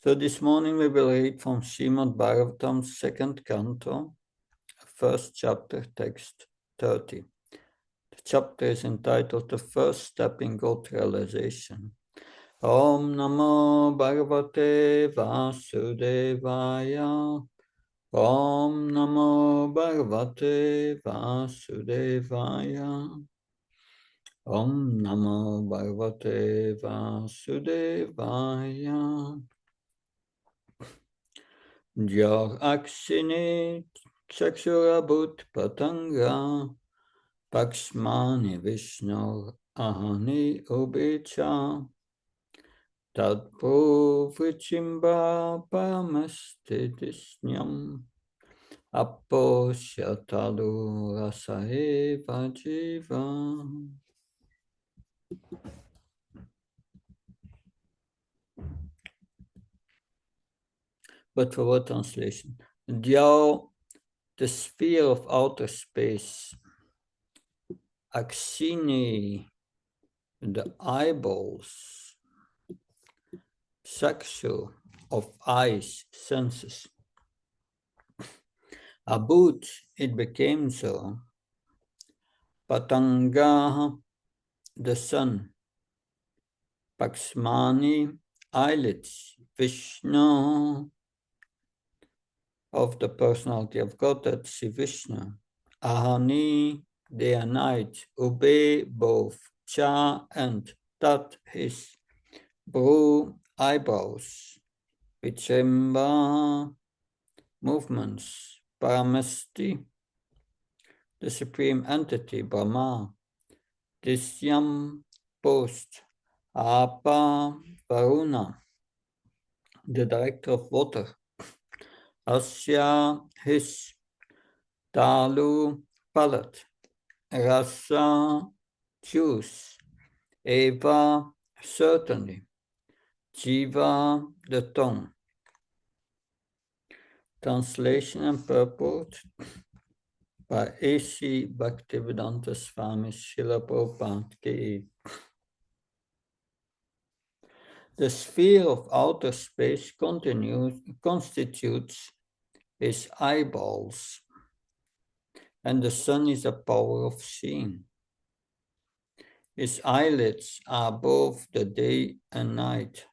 So this morning we will read from Srimad Bhagavatam's second canto, first chapter, text 30. The chapter is entitled The First Step in God Realization. Om Namo Bhagavate Vasudevaya. Om Namo Bhagavate Vasudevaya. Om Namo Bhagavate Vasudevaya. Jor Akshini Chakshurabhut Patanga Pakshmani Vishnu Ahani Ubecha Tadpo Vichimba Paramastidisnyam Apo Shatalu Rasaeva Jiva. But for what translation? Dhyao, the sphere of outer space. Akshini, the eyeballs. Sakshu, of eyes, senses. Abut, it became so. Patanga, the sun. Paksmani, eyelids. Vishnu, of the personality of God, that's Sri Vishnu. Ahani, day and night. Ube, both. Cha, and. Tat, his. Bru, eyebrows. Vichemba, movements. Paramasti, the supreme entity, Brahma. Disyam, post. Apa, Varuna, the director of water. Asya, his. Talu, palate. Rasa, juice. Eva, certainly. Jiva, the tongue. Translation and purport by A.C. Bhaktivedanta Swami Srila Prabhupada Ki. The sphere of outer space constitutes his eyeballs, and the sun is a power of seeing. His eyelids are both the day and night,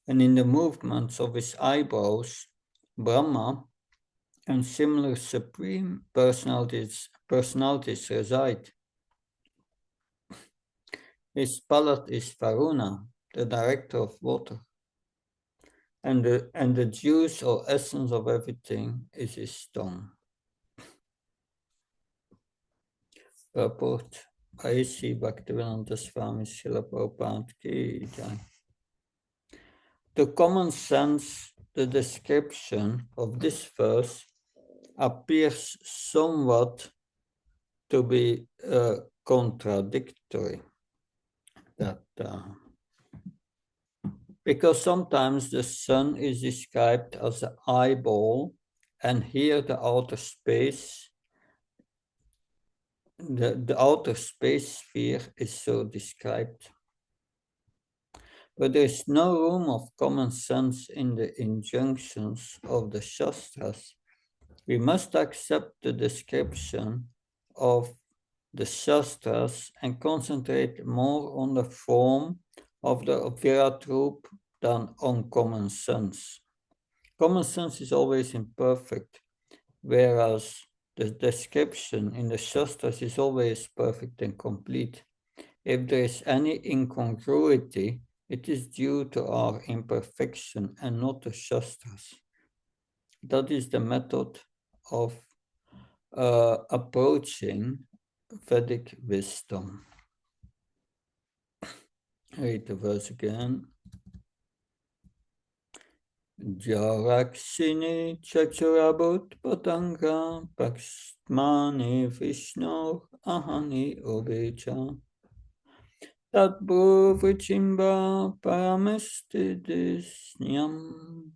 and in the movements of his eyebrows, Brahma and similar supreme personalities reside. His palate is Varuna, the director of water, and the juice or essence of everything is his tongue. Purport by A.C. Bhaktivedanta Swami Srila Prabhupada Ki Jai. To common sense, the description of this verse appears somewhat to be contradictory. Because sometimes the sun is described as an eyeball, and here the outer space, the outer space sphere is so described. But there is no room of common sense in the injunctions of the Shastras. We must accept the description of the Shastras and concentrate more on the form of the Virat Roop than on common sense. Common sense is always imperfect, whereas the description in the Shastras is always perfect and complete. If there is any incongruity, it is due to our imperfection and not the Shastras. That is the method of approaching Vedic wisdom. Read the verse again. Jarakshini Chakshurabhut Patanga Pakshmani Vishnu Ahani Obecha Tatbhu Vichimba Paramestidisnyam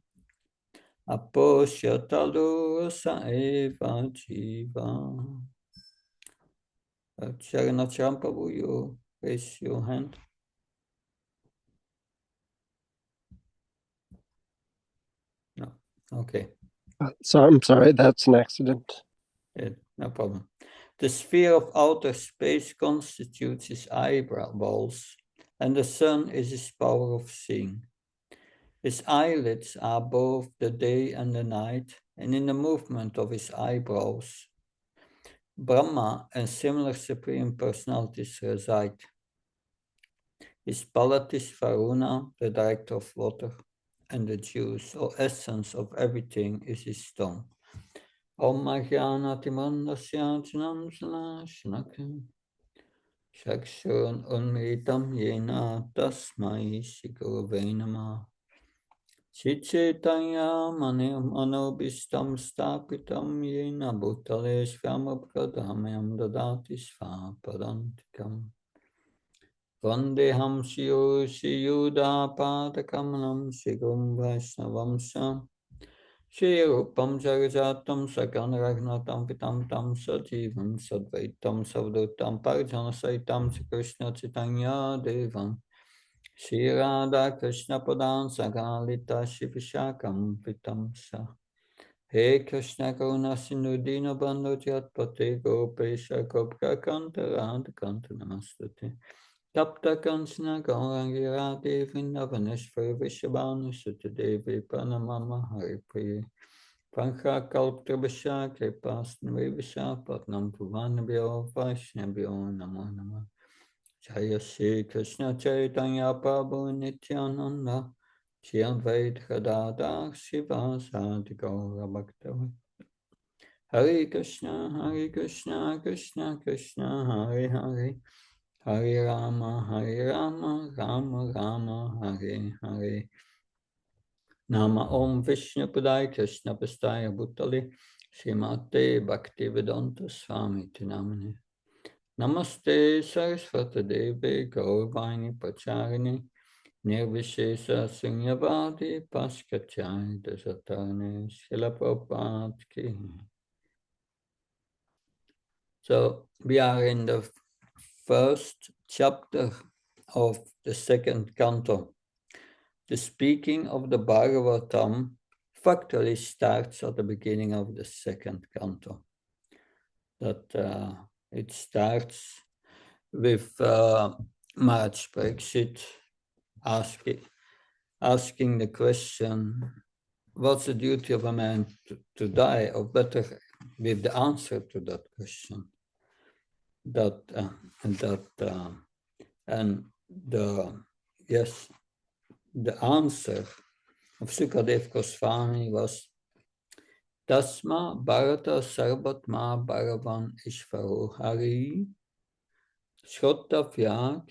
Aposhatalu Saeva Jiva. Sharanacham Prabhu, you raise your hand. Okay. So I'm sorry, that's an accident. Yeah, no problem. The sphere of outer space constitutes his eyeballs, and the sun is his power of seeing. His eyelids are both the day and the night, and in the movement of his eyebrows, Brahma and similar supreme personalities reside. His palate is Varuna, the director of water, and the juice or essence of everything is his tongue. Om Magyana Timandasya Janam Shanakam Shakshun Unmitam Yena Tasmai Shigurve Namah Chitchaitanya Manobistam Stapitam Yena Bhutale Shvamapradhamyam Dadati Svapadantikam Vandeham Shio Shiyuda Padakamanam Shigum Vaishnavamsam Shri Rupam Jagajatam Sakana Ragnatam Pitam Tam Sajivam Sadvaitam Savdutam Parjana Saitam Shri Krishna Chaitanya Devam Shri Radha Krishna Padan Sagalita Shivishakam Pitam Sa He Krishna Karuna Sindhu Dina Bandhu Jatpate Gopesha Gopka Kanta Radha Kanta Namastate Tapta Kanchana Gaurangi Radhe Vrindavaneshwari Vishabhanu Sutta Devi Pranamama Hari Priya Pancha Kalptrabhasha Kripasnvi Vishapatnam Puvanabhyo Vaishnavyo Namo Namah Jaya Shri Krishna Chaitanya Prabhu Nityananda Shri Advaita Gadadhar Shiva Sadi Gaura Bhakta Hare Krishna Krishna Krishna Hare Hare Hare Rama Rama Rama Hare Hare Nama Om Vishnu Padaya Krishna Pastaya Bhutale Srimate Bhaktivedanta Swami Tinamani Namaste Saraswata Devi Gaurvani Pacharini Nirvishesa Sunyavadi Paskachai Dasatane Srila Prabhupada Ki. So we are in the first chapter of the second canto. The speaking of the Bhagavatam factually starts at the beginning of the second canto. That it starts with Maharaj Parikshit asking the question, what's the duty of a man to die, or better, with the answer to that question. And the answer of Sukadev Goswami was Tasma Bharata Sarvatma Bhagavan Ishvaro Hari Shrottavya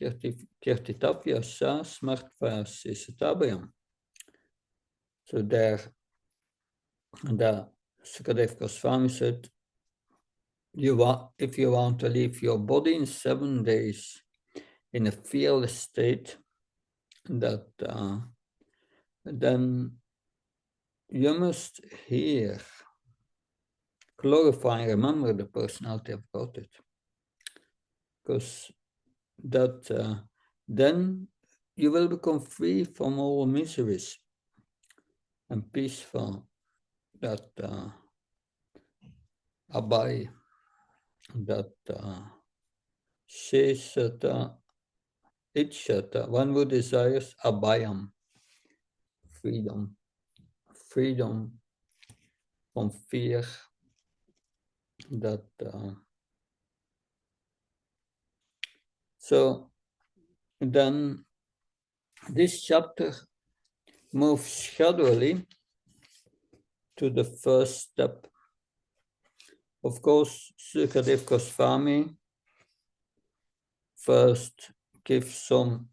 Kirtitavya Sa Smartvaya Sisatabayam. So there, the Sukadev Goswami said, if you want to leave your body in 7 days in a fearless state, that then you must hear, glorify, and remember the personality of Godhead. Because that then you will become free from all miseries and peaceful. That Abhay, that Sheshata, Itchata, one who desires Abhayam, freedom from fear. That so then this chapter moves gradually to the first step. Of course, Sukadev Goswami first gives some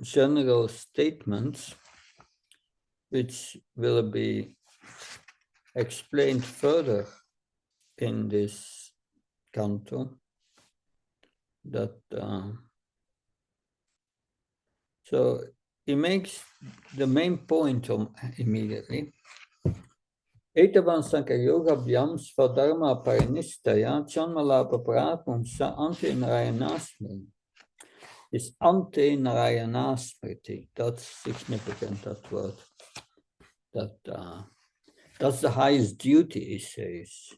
general statements which will be explained further in this canto. That so he makes the main point immediately. Etavan Sankayoga Vyam Svadharma Parinistaya Chanmalapa Paratmum Sa Ante Narayanasmi is Ante Narayanasmriti. That's significant, that word. That That's the highest duty, he says,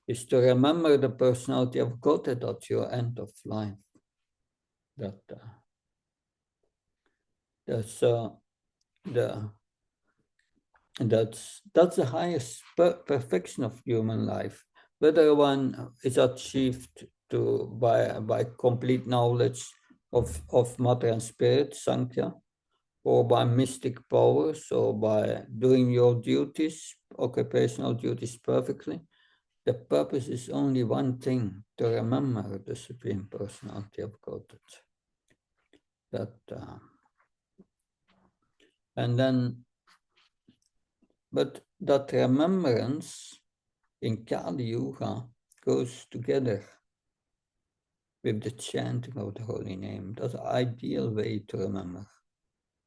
is to remember the personality of God at your end of life. That's the highest perfection of human life. Whether one is achieved by complete knowledge of matter and spirit, Sankhya, or by mystic powers, or by doing your duties, occupational duties perfectly, the purpose is only one thing: to remember the Supreme Personality of Godhead. But that remembrance in Kali Yuga goes together with the chanting of the holy name. That's the ideal way to remember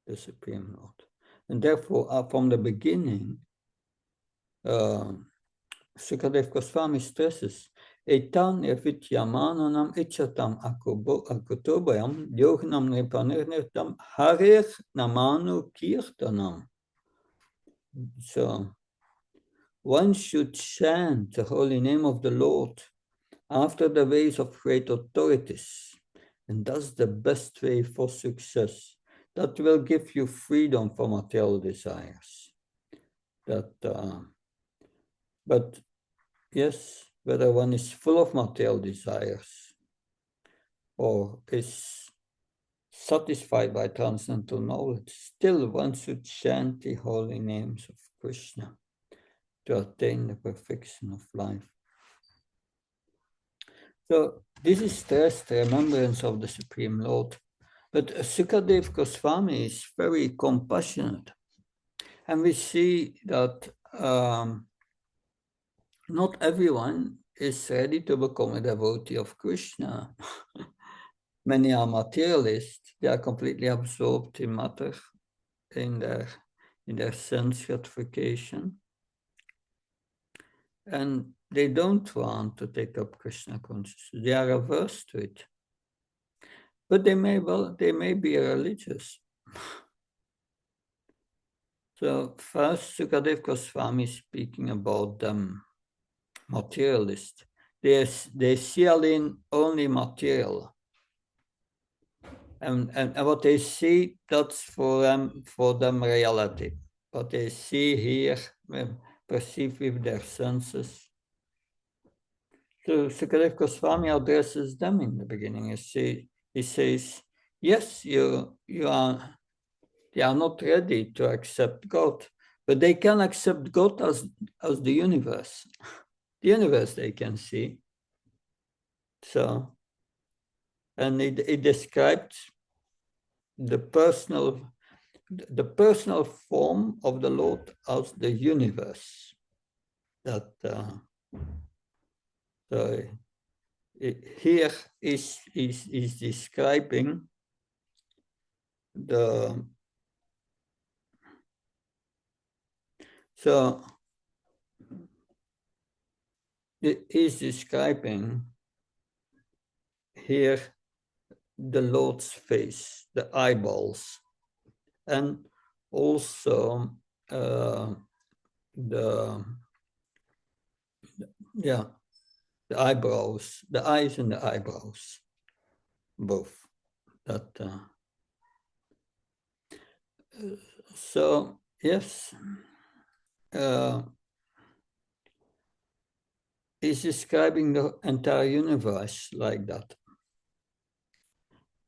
the Supreme Lord. And therefore, from the beginning, Sukadev Goswami stresses, Etan evityamananam ichatam akutobayam yognam nepanirnitam harir namanu kirtanam. So, one should chant the holy name of the Lord after the ways of great authorities. And that's the best way for success. That will give you freedom from material desires. But yes, whether one is full of material desires or is satisfied by transcendental knowledge, still one should chant the holy names of Krishna to attain the perfection of life. So this is stressed, the remembrance of the Supreme Lord. But Sukadev Goswami is very compassionate. And we see that not everyone is ready to become a devotee of Krishna. Many are materialists. They are completely absorbed in matter, in their sense gratification. And they don't want to take up Krishna consciousness. They are averse to it. But they may be religious. So first, Sukadev Goswami is speaking about them, materialist. They see only material. And what they see, that's for them reality. What they see, hear, perceive with their senses. So Sukadev Goswami addresses them in the beginning. He says, yes, they are not ready to accept God, but they can accept God as the universe. The universe they can see. So, and it described the personal form of the Lord as the universe. So here is describing it is describing here the Lord's face, the eyeballs, and also the eyebrows, the eyes and the eyebrows, both. So yes, he's describing the entire universe like that.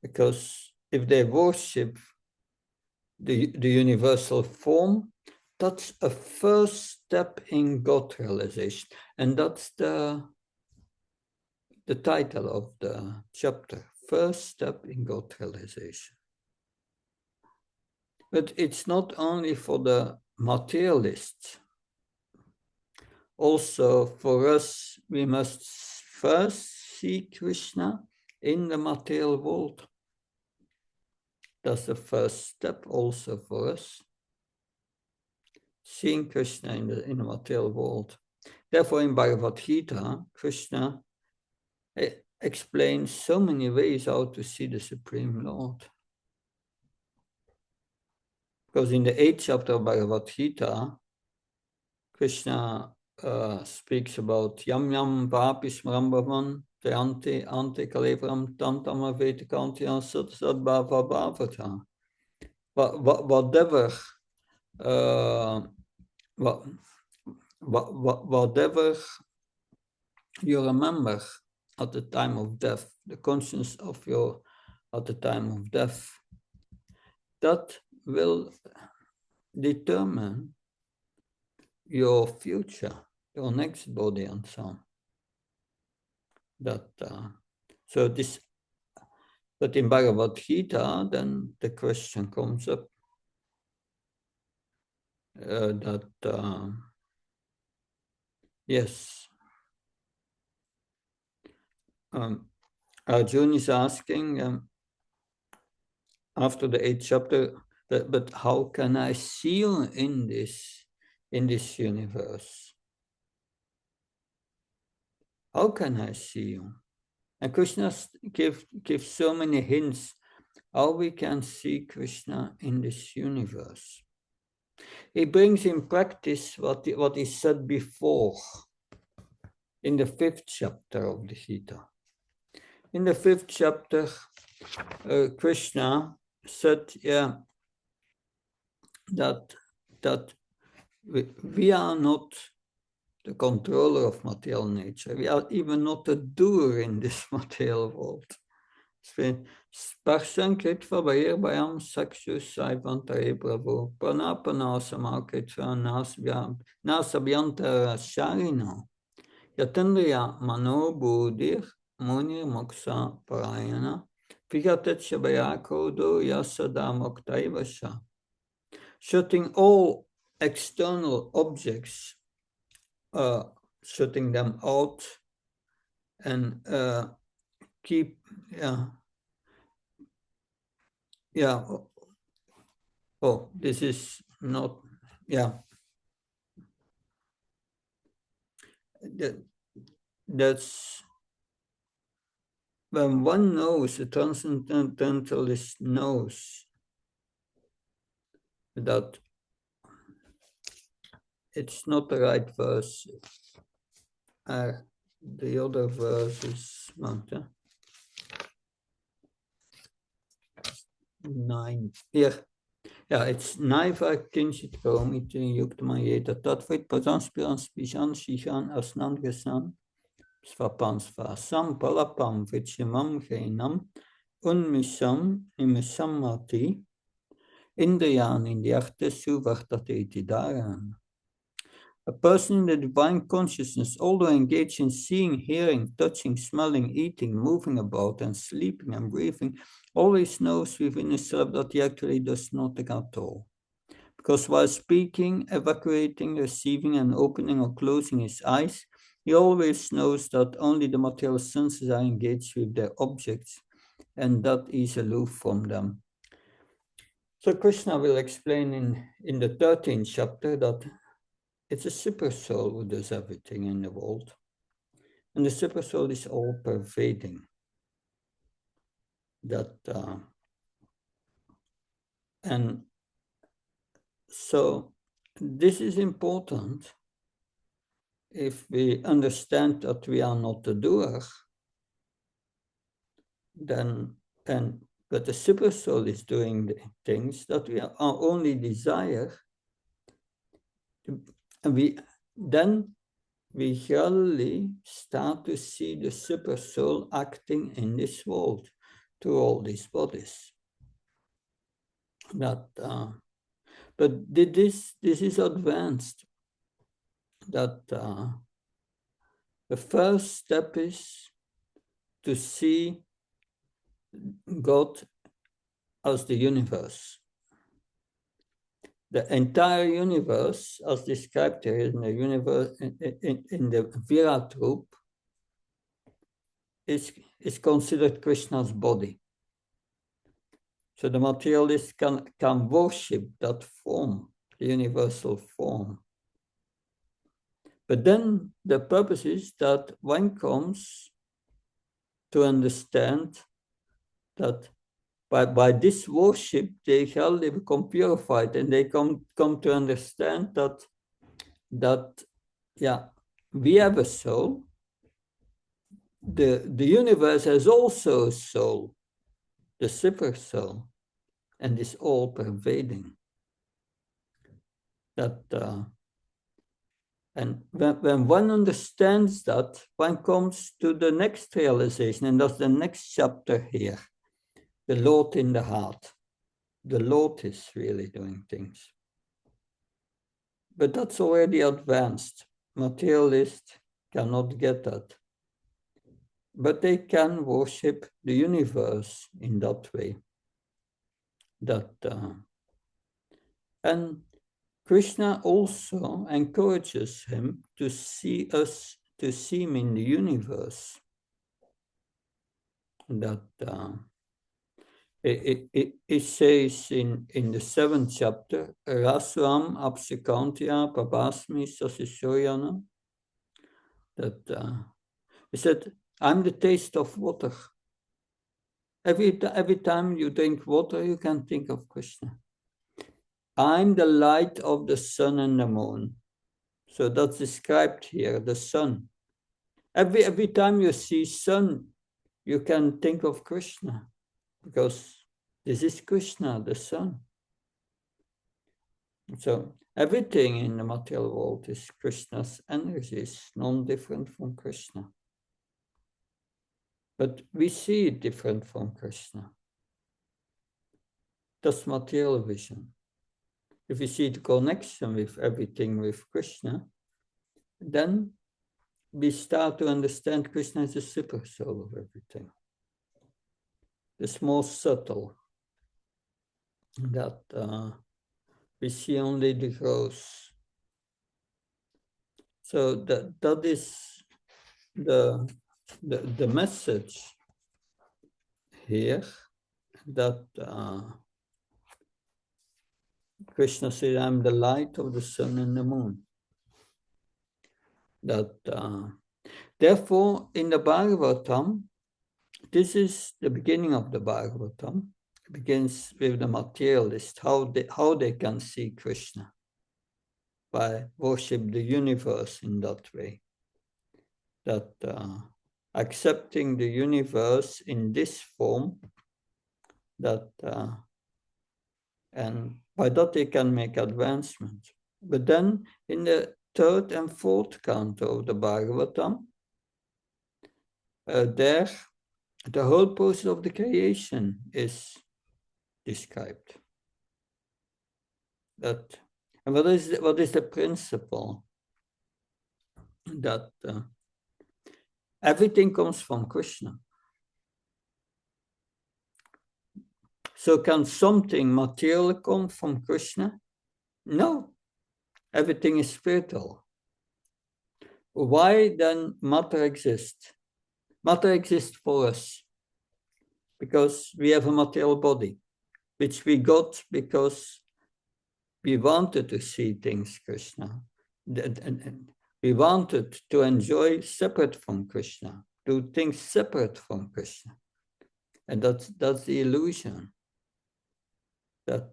Because if they worship the universal form, that's a first step in God realization. And that's the title of the chapter, First Step in God Realization. But it's not only for the materialists. Also, for us, we must first see Krishna in the material world. That's the first step also for us. Seeing Krishna in the material world. Therefore, in Bhagavad Gita, Krishna explains so many ways how to see the Supreme Lord. Because in the 8th chapter of Bhagavad Gita, Krishna speaks about Yam Yam Vapis Mrambavan, the Ante Kalevram Tantama Vetikantian Sat Sat Bhava Bhavata. Whatever whatever you remember at the time of death, the conscience of your at the time of death, that will determine your future, your next body and so on. So this, but in Bhagavad Gita, then the question comes up that yes, Arjuna is asking after the 8th chapter, but how can I seal in this universe? How can I seal? And Krishna gives so many hints how we can see Krishna in this universe. He brings in practice what he said before in the 5th chapter of the Gita. In the 5th chapter, Krishna said, that we are not the controller of material nature. We are even not a doer in this material world. Sparshan Kritva Bayer Bayam Sakshus Saivantare Bravo Pranapana Samakritva Nasabyanta Sharino Yatandriya Mano Budir Munir Moksa Parayana Vigatetcha Bayakodo Yasada Moktaivasha. Shutting all external objects, shutting them out and keep, oh, this is not, that's when one knows, a transcendentalist knows that it's not the right verse. The other verse is 9. Here. Yeah, it's Naiva Kinshit Komiti Yuktmayeta Tatvat Pasanspirans Bishan Shishan Asnan Gesan Svapansva Sam Palapam Vichimam Genam Unmisam Imisamati Indriyan in the Arte Suvartate Daran. A person in the divine consciousness, although engaged in seeing, hearing, touching, smelling, eating, moving about, and sleeping and breathing, always knows within himself that he actually does nothing at all. Because while speaking, evacuating, receiving, and opening or closing his eyes, he always knows that only the material senses are engaged with their objects, and that he is aloof from them. So Krishna will explain in the 13th chapter that it's a super soul who does everything in the world. And the super soul is all pervading. And so this is important if we understand that we are not the doer, but the super soul is doing the things that we are only desire. And we gradually start to see the super soul acting in this world through all these bodies. But this is advanced. That the first step is to see God as the universe. The entire universe, as described here in the universe, in the Virat Roop, is considered Krishna's body. So the materialist can worship that form, the universal form. But then the purpose is that one comes to understand that by this worship, they shall become purified, and they come to understand that that, yeah, we have a soul. The universe has also a soul, the super soul, and is all pervading. That and when one understands that, one comes to the next realization, and that's the next chapter here, the Lord in the heart. The Lord is really doing things. But that's already advanced. Materialists cannot get that. But they can worship the universe in that way. And Krishna also encourages him to see us, to see him in the universe. That it says in the 7th chapter, Rasram Apsikantya Papasmi Sasishoyana, that he said, I'm the taste of water. Every time you drink water, you can think of Krishna. I'm the light of the sun and the moon. So that's described here, the sun. Every time you see sun, you can think of Krishna, because this is Krishna, the sun. So everything in the material world is Krishna's energies, non-different from Krishna. But we see it different from Krishna. That's material vision. If we see the connection with everything with Krishna, then we start to understand Krishna is the super soul of everything. It's more subtle, that we see only the gross. So that is the message here, that Krishna said, I'm the light of the sun and the moon. That therefore, in the Bhagavatam, this is the beginning of the Bhagavatam. It begins with the materialist, how they can see Krishna, by worship the universe in that way. That accepting the universe in this form, that and by that they can make advancement. But then in the 3rd and 4th canto of the Bhagavatam, there the whole process of the creation is described. That, and what is the principle? That everything comes from Krishna. So can something material come from Krishna? No, everything is spiritual. Why then matter exists? Matter exists for us because we have a material body, which we got because we wanted to see things Krishna. We wanted to enjoy separate from Krishna, do things separate from Krishna. And that's the illusion. That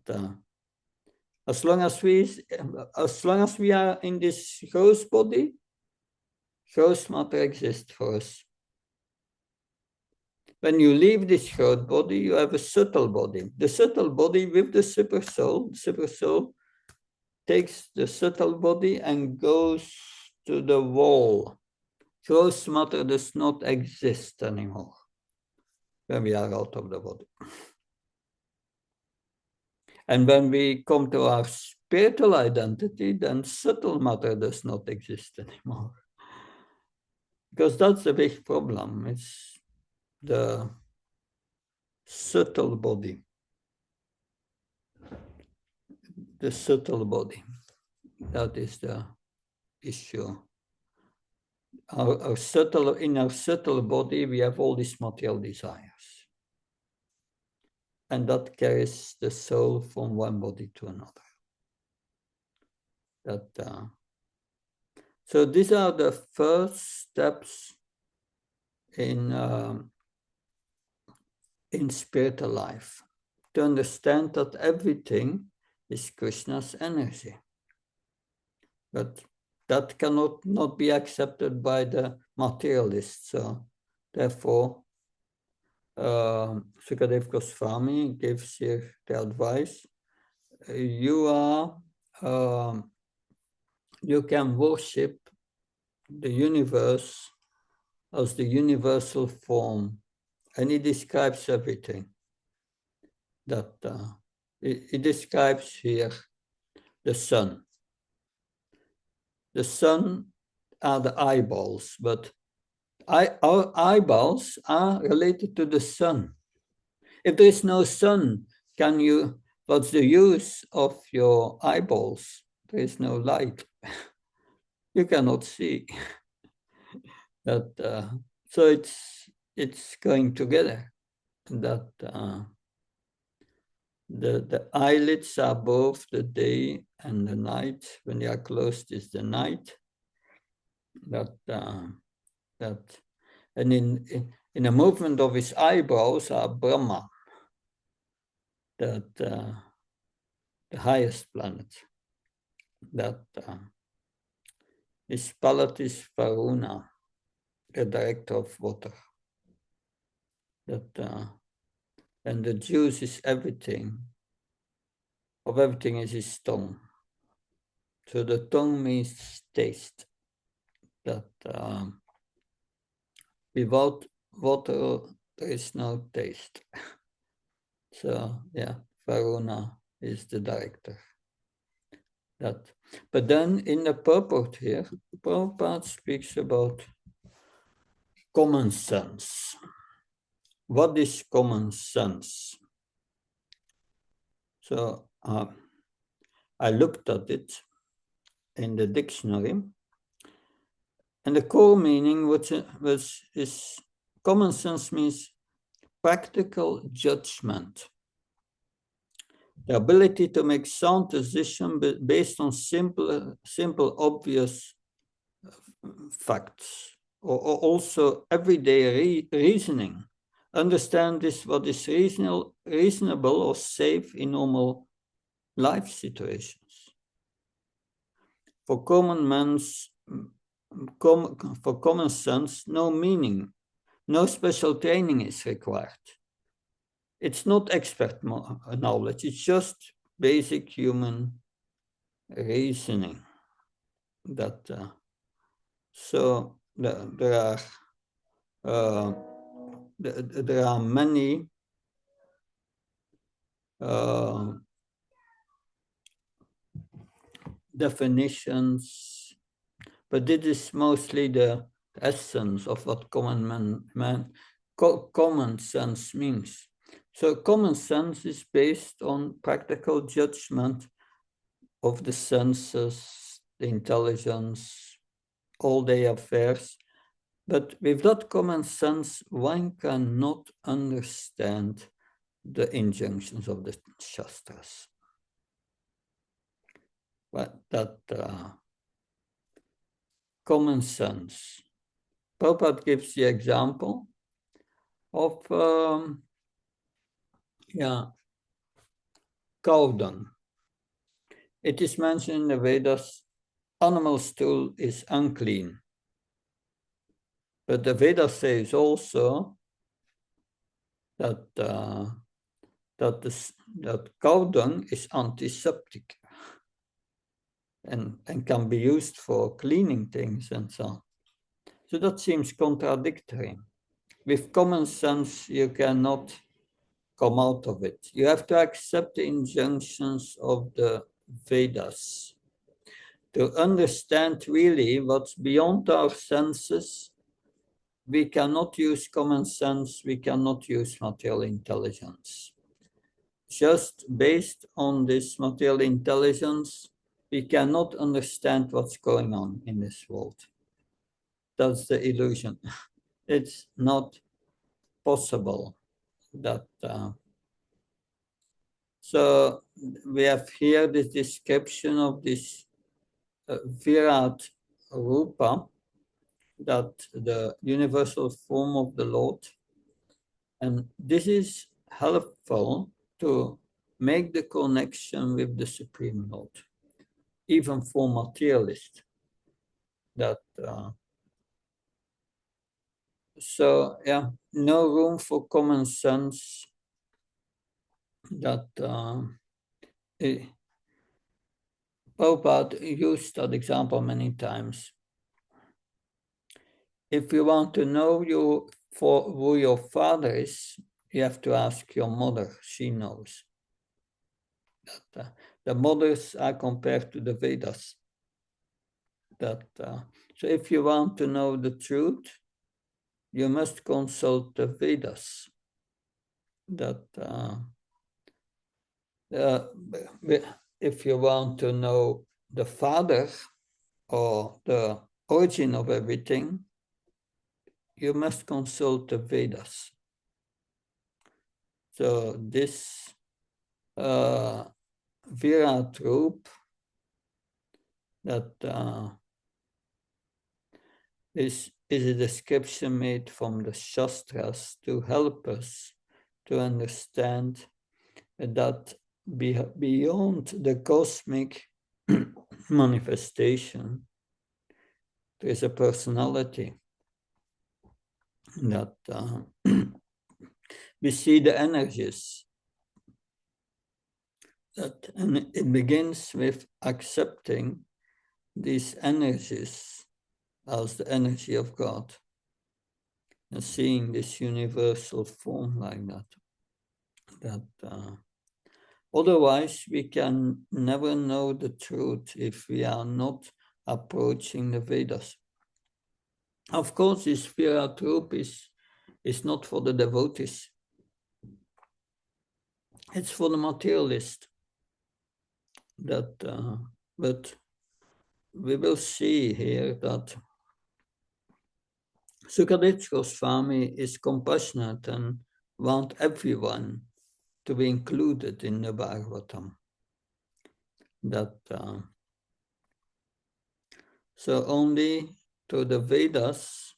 as long as we are in this gross body, gross matter exists for us. When you leave this gross body, you have a subtle body. The subtle body with the super soul takes the subtle body and goes to the wall. Gross matter does not exist anymore when we are out of the body. And when we come to our spiritual identity, then subtle matter does not exist anymore. Because that's the big problem. It's the subtle body. The subtle body. That is the issue. In our subtle body, we have all these material desires. And that carries the soul from one body to another. So these are the first steps in spiritual life, to understand that everything is Krishna's energy. But that cannot not be accepted by the materialists. So therefore, Sukadev Goswami gives here the advice: you are you can worship the universe as the universal form, and he describes everything. That he describes here the sun. The sun are the eyeballs, but our eyeballs are related to the sun. If there is no sun, what's the use of your eyeballs? There is no light. You cannot see. That so it's going together. That the eyelids are both the day and the night. When they are closed, is the night. And in the movement of his eyebrows are Brahma, that the highest planet. That his palate is Varuna, the director of water. That and the juice is everything. Of everything is his tongue. So the tongue means taste. That without water there is no taste. So yeah, Varuna is the director. But then in the purport here, Prabhupada speaks about common sense. What is common sense? So I looked at it in the dictionary, and the core meaning is common sense means practical judgment. The ability to make sound decisions based on simple, obvious facts, or also everyday reasoning. Understand what is reasonable or safe in normal life situations. For common sense, no meaning, no special training is required. It's not expert knowledge, it's just basic human reasoning. That so there are many definitions, but it is mostly the essence of what common sense means. So common sense is based on practical judgment of the senses, the intelligence, all-day affairs. But without common sense, one cannot understand the injunctions of the Shastras. But that common sense. Prabhupada gives the example of cow dung. It is mentioned in the Vedas, animal stool is unclean. But the Vedas says also that cow dung is antiseptic and can be used for cleaning things and so on. So that seems contradictory. With common sense, you cannot come out of it. You have to accept the injunctions of the Vedas to understand really what's beyond our senses. We cannot use common sense, we cannot use material intelligence. Just based on this material intelligence, we cannot understand what's going on in this world. That's the illusion. It's not possible that. So we have here this description of this Virat Rupa, that the universal form of the Lord. And this is helpful to make the connection with the Supreme Lord, even for materialists. That so yeah, no room for common sense. That Prabhupada used that example many times. If you want to know who your father is, you have to ask your mother. She knows. That, the mothers are compared to the Vedas. That so if you want to know the truth, you must consult the Vedas. That if you want to know the father or the origin of everything, you must consult the Vedas. So this Virat Roop, that is a description made from the Shastras to help us to understand that beyond the cosmic manifestation, there is a personality that we see the energies. And it begins with accepting these energies as the energy of God and seeing this universal form like that. Otherwise, we can never know the truth if we are not approaching the Vedas. Of course, this Virat Roop is not for the devotees. It's for the materialist. But we will see here that Sukadev Goswami is compassionate and wants everyone to be included in the Bhagavatam. So only through the Vedas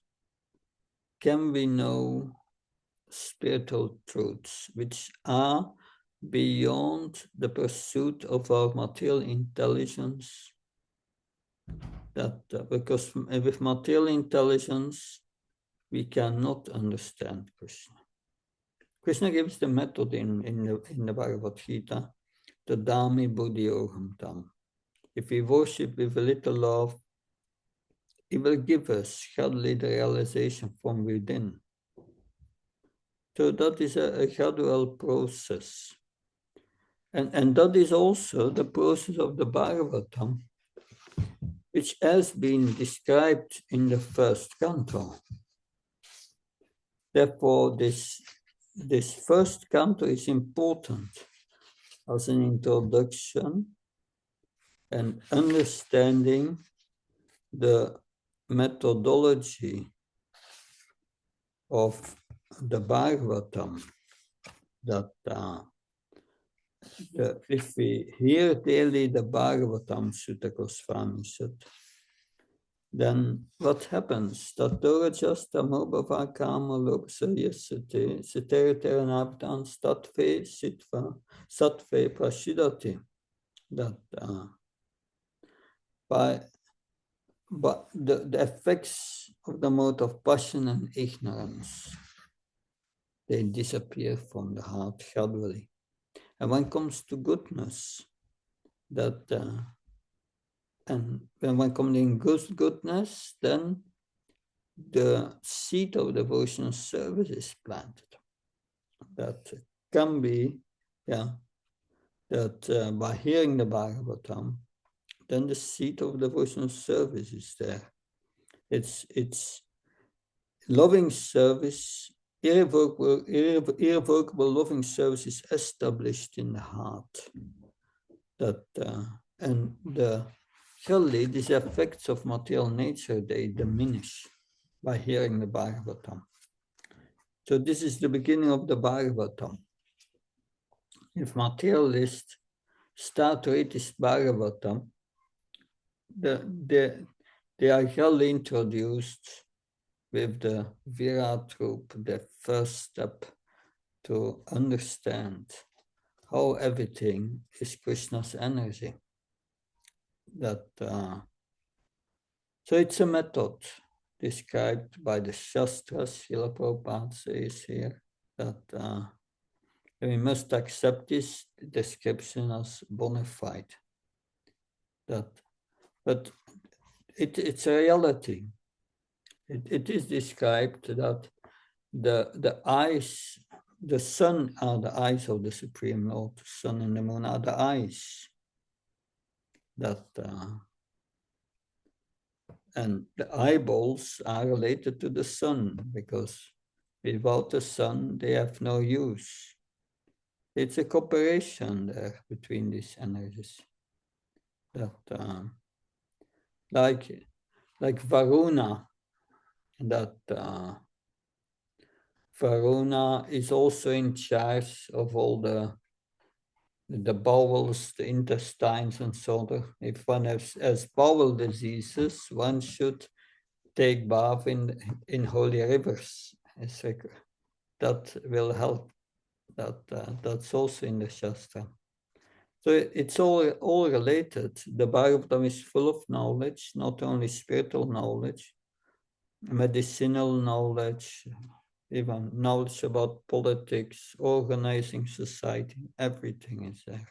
can we know spiritual truths which are beyond the pursuit of our material intelligence. Because with material intelligence, we cannot understand Krishna. Krishna gives the method in the Bhagavad Gita, the Dami Buddhi Oham Tam. If we worship with a little love, it will give us godly realization from within. So that is a gradual process. And that is also the process of the Bhagavatam, which has been described in the first canto. Therefore, this first canto is important as an introduction and understanding the methodology of the Bhagavatam. That if we hear daily the Bhagavatam, Sutta Goswami said, then what happens? Tatora jasta mobhava kama lopsaya sate satere teranabdan statve sitva satve prashidati. That but the effects of the mode of passion and ignorance, they disappear from the heart gradually. And when it comes to goodness, and when one comes in goodness, then the seed of devotional service is planted. That can be, that by hearing the Bhagavatam, then the seed of devotional service is there. It's loving service, irrevocable loving service is established in the heart. And surely these effects of material nature, they diminish by hearing the Bhagavatam. So this is the beginning of the Bhagavatam. If materialists start to read this Bhagavatam, they are really introduced with the Virat Roop, the first step to understand how everything is Krishna's energy. So it's a method described by the Shastras. Srila Prabhupada says here that we must accept this description as bona fide. But it's a reality. It is described that the eyes, the sun are the eyes of the Supreme Lord. The sun and the moon are the eyes that, and the eyeballs are related to the sun because without the sun they have no use. It's a cooperation there between these energies. That like Varuna, that Varuna is also in charge of all the bowels, the intestines, and so on. If one has bowel diseases, one should take bath in holy rivers. That will help. That's also in the Shastra. So it's all related. The Bhagavatam is full of knowledge, not only spiritual knowledge, medicinal knowledge, even knowledge about politics, organizing society, everything is there.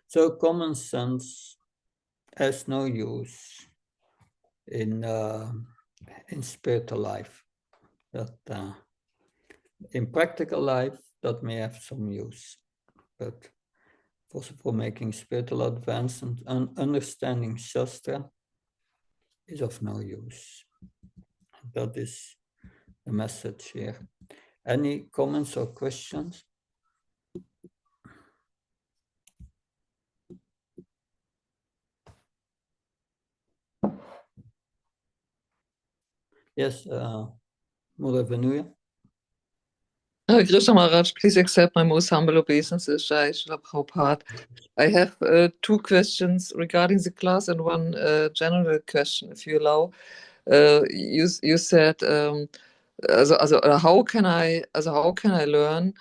So common sense has no use in spiritual life. In practical life, that may have some use, but also for making spiritual advance and understanding Shastra is of no use. That is the message here. Any comments or questions? Yes, Mother Venuya. Krishna Maharaj, please accept my most humble obeisances, Jai Srila Prabhupada. I have two questions regarding the class and one general question, if you allow. You said, how can I learn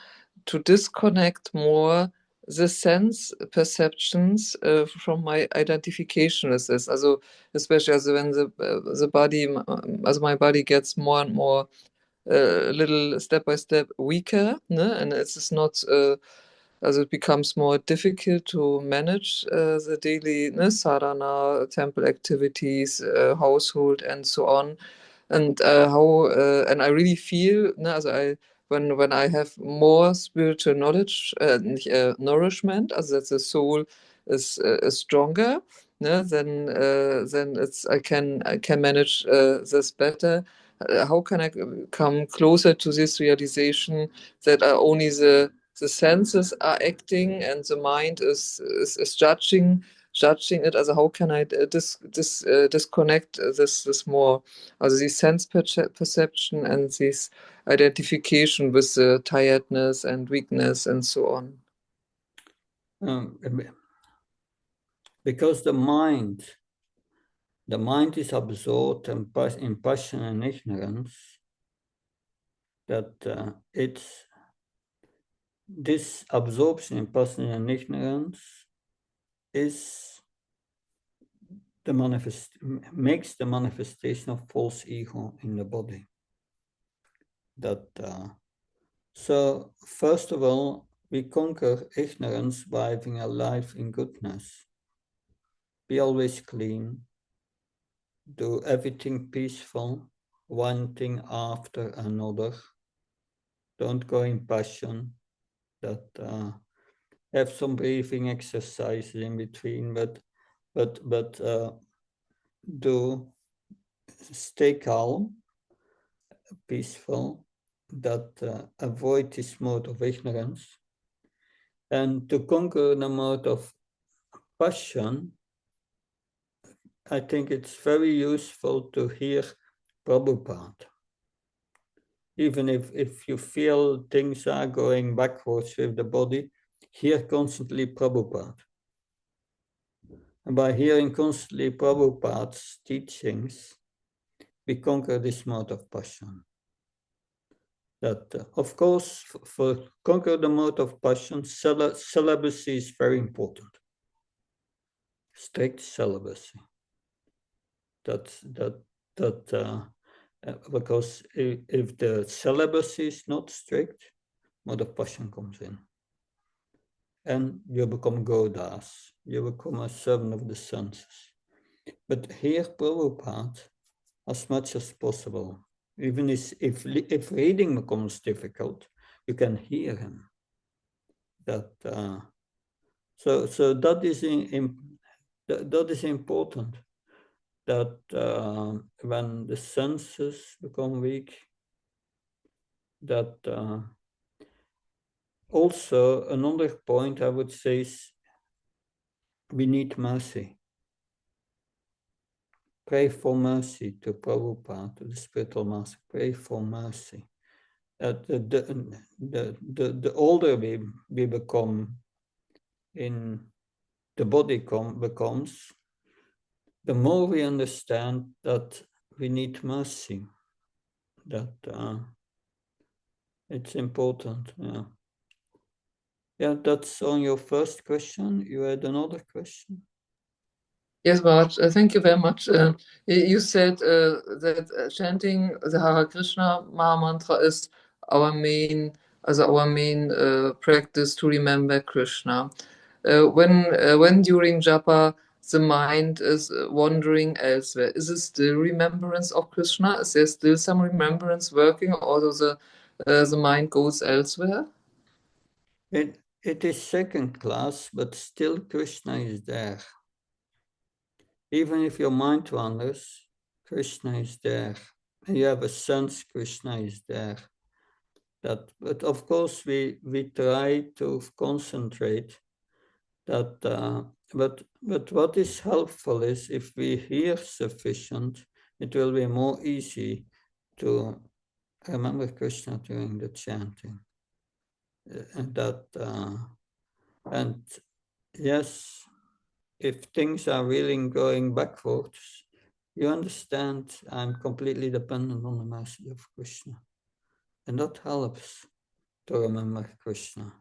to disconnect more the sense perceptions from my identification with this? Especially when the body, as my body gets more and more a little step by step weaker, ne? And it is not as it becomes more difficult to manage the daily sadhana, temple activities, household, and so on. And how and I really feel as when I have more spiritual knowledge, nourishment, as that the soul is stronger, then I can manage this better. How can I come closer to this realization that only the senses are acting and the mind is judging it? As how can I disconnect this more, as this sense perception and this identification with the tiredness and weakness and so on? Because the mind is absorbed in passion and ignorance, that this absorption in passion and ignorance makes the manifestation of false ego in the body. So first of all, we conquer ignorance by having a life in goodness. Be always clean. Do everything peaceful, one thing after another. Don't go in passion. Have some breathing exercises in between, but do stay calm, peaceful. Avoid this mode of ignorance, and to conquer the mode of passion. I think it's very useful to hear Prabhupada. Even if you feel things are going backwards with the body, hear constantly Prabhupada. And by hearing constantly Prabhupada's teachings, we conquer this mode of passion. Of course, for conquer the mode of passion, celibacy is very important. strict celibacy. Because if the celibacy is not strict, mode of passion comes in. And you become godas, you become a servant of the senses. But here, Prabhupada, as much as possible, even if reading becomes difficult, you can hear him. So that is important. That when the senses become weak, that also another point I would say is we need mercy. Pray for mercy to Prabhupada, to the spiritual master. Pray for mercy. The older we become in the body becomes, the more we understand that we need mercy. That it's important. Yeah, that's on your first question. You had another question? Yes, Maharaj, thank you very much. You said that chanting the Hare Krishna Maha Mantra is our main practice to remember Krishna. When during japa the mind is wandering elsewhere, is it still remembrance of Krishna? Is there still some remembrance working, although the mind goes elsewhere? It is second class, but still Krishna is there. Even if your mind wanders, Krishna is there. And you have a sense Krishna is there. But of course we try to concentrate that. But what is helpful is if we hear sufficient, it will be more easy to remember Krishna during the chanting. And yes, if things are really going backwards, you understand I'm completely dependent on the mercy of Krishna. And that helps to remember Krishna.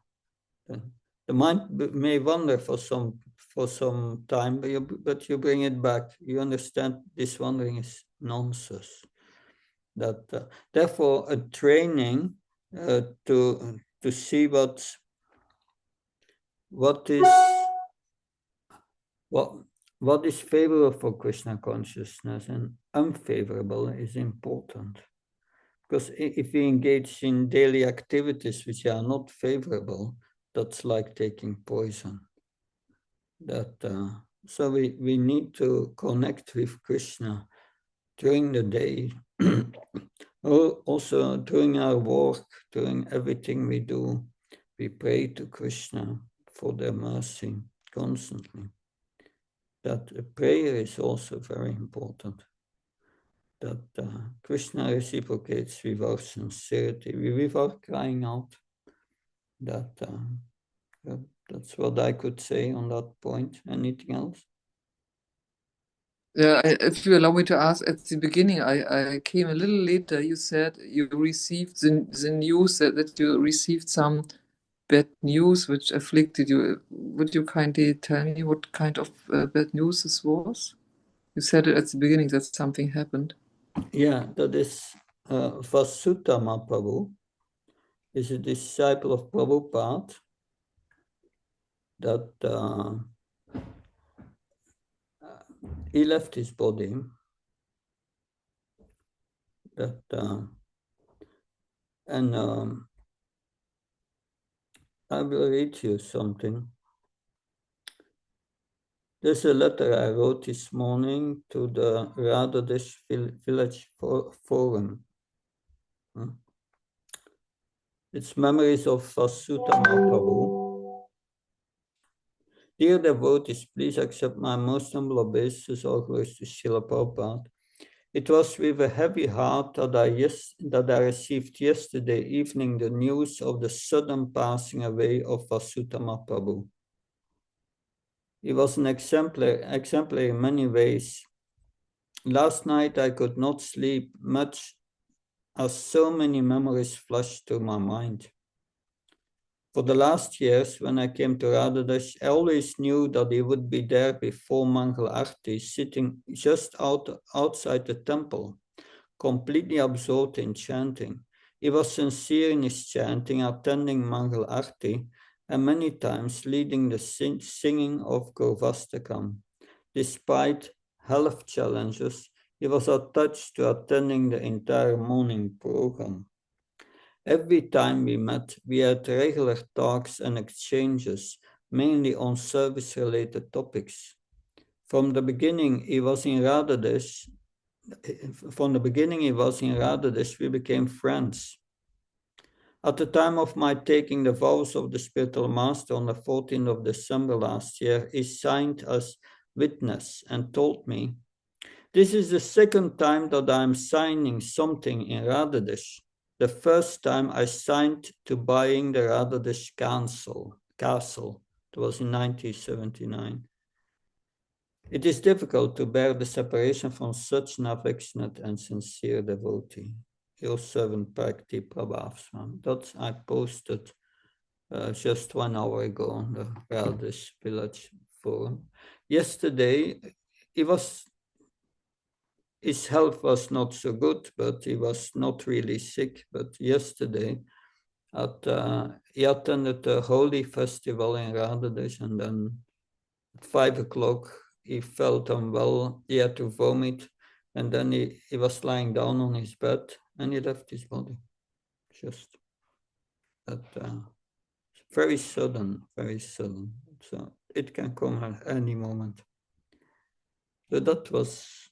The mind may wander for some time, but you bring it back. You understand this wandering is nonsense. Therefore, a training to see what is favorable for Krishna consciousness and unfavorable is important. Because if we engage in daily activities which are not favorable, that's like taking poison. So we need to connect with Krishna during the day, also during our work, during everything we do. We pray to Krishna for their mercy constantly. That prayer is also very important. That Krishna reciprocates with our sincerity, with our crying out. That's what I could say on that point. Anything else? Yeah, if you allow me to ask, at the beginning, I came a little later. You said you received the news that you received some bad news which afflicted you. Would you kindly tell me what kind of bad news this was? You said it at the beginning that something happened. Yeah, that is Vasudha Mahaprabhu is a disciple of Prabhupada that he left his body. And I will read you something. There's a letter I wrote this morning to the Radhadesh Village Forum. It's memories of Vasudha Mahaprabhu. Dear devotees, please accept my most humble obeisances always to Srila Prabhupada. It was with a heavy heart that I received yesterday evening the news of the sudden passing away of Vasudha Mahaprabhu. He was an exemplar in many ways. Last night I could not sleep much as so many memories flashed to my mind. For the last years, when I came to Radhadesh, I always knew that he would be there before Mangal Arti, sitting just outside the temple, completely absorbed in chanting. He was sincere in his chanting, attending Mangal Arti, and many times leading the singing of Govastakam. Despite health challenges, he was attached to attending the entire morning program. Every time we met, we had regular talks and exchanges, mainly on service-related topics. From the beginning, he was in Radhadesh. We became friends. At the time of my taking the vows of the spiritual master on the 14th of December last year, he signed as witness and told me, "This is the second time that I am signing something in Radhadesh. The first time I signed to buying the Radhadesh castle. It was in 1979. It is difficult to bear the separation from such an affectionate and sincere devotee. Your servant Prakti Prabhavsman." That I posted just 1 hour ago on the Radhadesh Village Forum. Yesterday, his health was not so good, but he was not really sick. But yesterday, he attended the Holy Festival in Radhadesh, and then at 5 o'clock, he felt unwell. He had to vomit, and then he was lying down on his bed, and he left his body. Just that, very sudden, very sudden. So it can come at any moment. So that was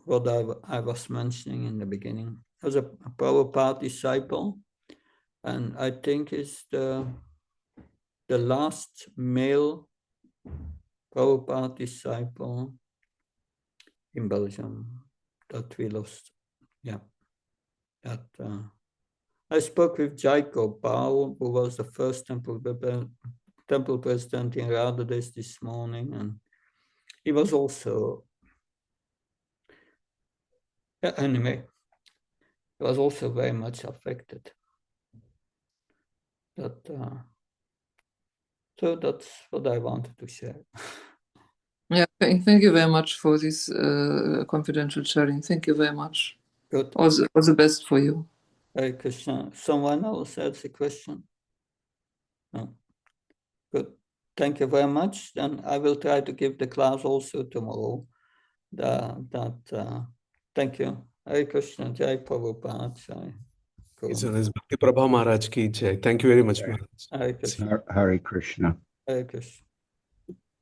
what I was mentioning in the beginning. As a Prabhupada disciple, and I think is the last male Prabhupada disciple in Belgium that we lost. Yeah. That I spoke with Jacob Bao, who was the first temple president in Radhadesh this morning, and he was also anyway, he was also very much affected. So that's what I wanted to share. Yeah, thank you very much for this confidential sharing. Thank you very much. Good. All the best for you. Hare Krishna. Someone else has a question? No. Good. Thank you very much. Then I will try to give the class also tomorrow. Thank you. Hare Krishna. Jai Prabhupada. Jai. Bhakti Prabha Maharaj ki jai. Thank you very much, Maharaj. Hare Krishna. Hare Krishna. Hare Krishna.